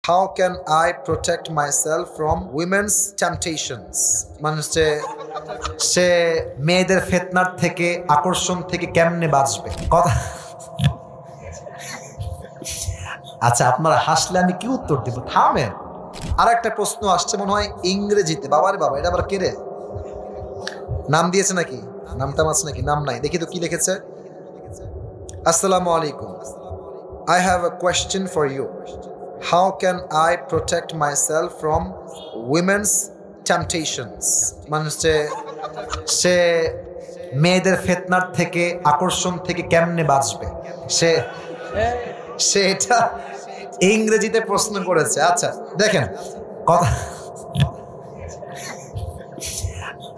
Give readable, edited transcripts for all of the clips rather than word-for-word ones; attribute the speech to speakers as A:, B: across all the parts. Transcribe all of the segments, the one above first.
A: How can I protect myself from women's temptations? মানে সে মেয়েদের ফিতনার থেকে আকর্ষণ থেকে কেমনে বাঁচবে কথা। আচ্ছা, আপনারা হাসলে আমি কি উত্তর দিব? থামেন। আর একটা প্রশ্ন আসছে মনে হয় ইংরেজিতে। বাবারে বাবা, এটা আবার কে রে? নাম দিয়েছে নাকি? নামটা আছে নাকি? নাম নাই, দেখি তো কি লিখেছে। আসসালামু আলাইকুম, I have a question for you. How can I protect myself from women's temptations? মানে সে মেয়েদের ফিতনার থেকে আকর্ষণ থেকে কেমনে বাঁচবে, সে এটা ইংরেজিতে প্রশ্ন করেছে। আচ্ছা দেখেন কথা।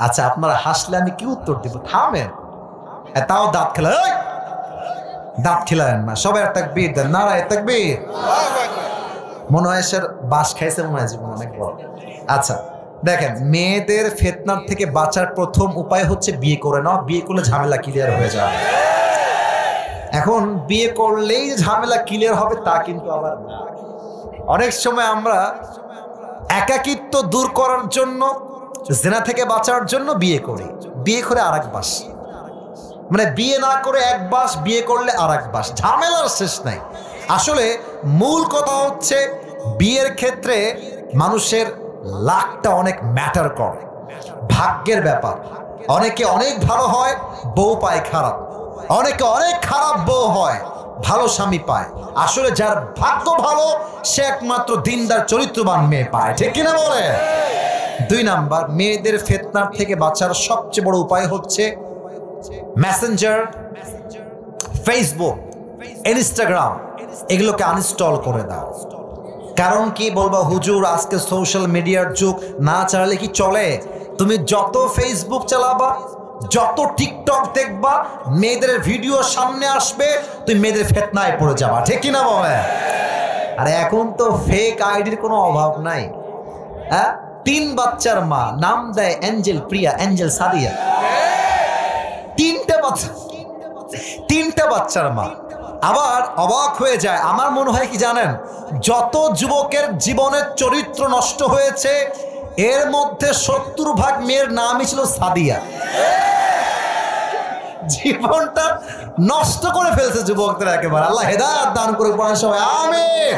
A: আচ্ছা, আপনারা হাসলে আমি কি উত্তর দিব? থামেন। তাও দাঁত খেলা, দাঁত খেলারেন না সবাই। তাকবীর দেন, নারায়ে তাকবীর। মনে হয় স্যার বাস খাইছে মনে হয় জীবন অনেক বড়। আচ্ছা দেখেন, মেয়েদের ফিতনার থেকে বাঁচার প্রথম উপায় হচ্ছে বিয়ে করে নাও। বিয়ে করলে ঝামেলা ক্লিয়ার হয়ে যাবে। এখন বিয়ে করলেই ঝামেলা ক্লিয়ার হবে তা কিন্তু আবার না। অনেক সময় আমরা একাকিত্ব দূর করার জন্য, জিনা থেকে বাঁচার জন্য বিয়ে করি। বিয়ে করে আরেক বাস, মানে বিয়ে না করে এক বাস, বিয়ে করলে আরেক বাস, ঝামেলার শেষ নাই। আসলে মূল কথা হচ্ছে বিয়ের ক্ষেত্রে মানুষের লাকটা অনেক ম্যাটার করে, ভাগ্যের ব্যাপার। অনেকে অনেক ভালো হয়, বউ পায় খারাপ। অনেকে অনেক খারাপ বউ হয়, ভালো স্বামী পায়। আসলে যার ভাগ্য ভালো সে একমাত্র দিনদার চরিত্রবান মেয়ে পায়, ঠিক কিনা বলে? 2 নাম্বার, মেয়েদের ফিতনার থেকে বাঁচার সবচেয়ে বড় উপায় হচ্ছে মেসেঞ্জার, ফেসবুক, ইনস্টাগ্রাম এগুলোকে আনইনস্টল করে দাও। কারণ কি বলবো হুজুর, আজকে সোশ্যাল মিডিয়ার যুগ, না চালালে কি চলে? তুমি যত ফেসবুক চালাবা, যত টিকটক দেখবা, মেয়েদের ভিডিও সামনে আসবে, তুমি মেয়েদের ফিতনায় পড়ে যাবা, ঠিক কিনা বলে? আর এখন তো ফেক আইডির কোনো অভাব নাই। হ্যাঁ, 3 বাচ্চার মা, নাম দেয় অ্যাঞ্জেল প্রিয়া, অ্যাঞ্জেল সাদিয়া। 3টা বাচ্চার মা। আবার অবাক হয়ে যায়। আমার মনে হয় কি জানেন, যত যুবকের জীবনের চরিত্র নষ্ট হয়েছে এর মধ্যে 70% মেয়ের নামই ছিল সাদিয়া। জীবনটা নষ্ট করে ফেলছে যুবকদের একেবারে। আল্লাহ হেদায়েত দান করে পড়ার সবাই আমিন।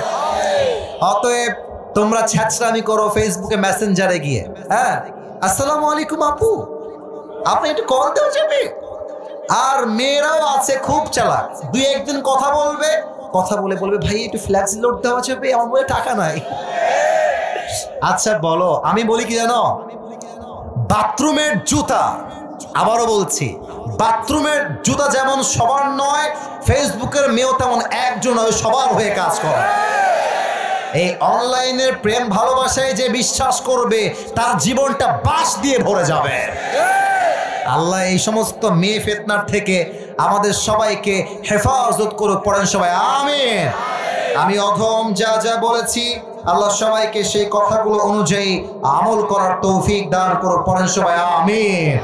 A: অতএব তোমরা ছ্যাঁচড়ামি করো ফেসবুকে, মেসেঞ্জারে গিয়ে, হ্যাঁ আসসালামু আলাইকুম আপু, আপনি একটু কল দেওয়া যাবে? আর মেয়েরাও আছে খুব চালাক, 2-1 দিন কথা বলবে, কথা বলে বলবে ভাই একটু ফ্ল্যাক্স লোড দেওয়া যাবে, আমার বলে টাকা নাই। আচ্ছা বলো, আমি বলি কি জানো, বাথরুমের জুতা, আবারও বলছি, বাথরুমের জুতা যেমন সবার নয়, ফেসবুকের মেয়েও তেমন একজন নয়, সবার হয়ে কাজ করে। এই অনলাইনের প্রেম ভালোবাসায় যে বিশ্বাস করবে তার জীবনটা বাস দিয়ে ভরে যাবে। আল্লাহ এই সমস্ত মেয়ে ফিতনার থেকে আমাদের সবাইকে হেফাজত করুক, পড়েন সবাই আমিন। আমি অধম যা যা বলেছি আল্লাহ সবাইকে সেই কথাগুলো অনুযায়ী আমল করার তৌফিক দান করুক, পড়েন সবাই আমিন।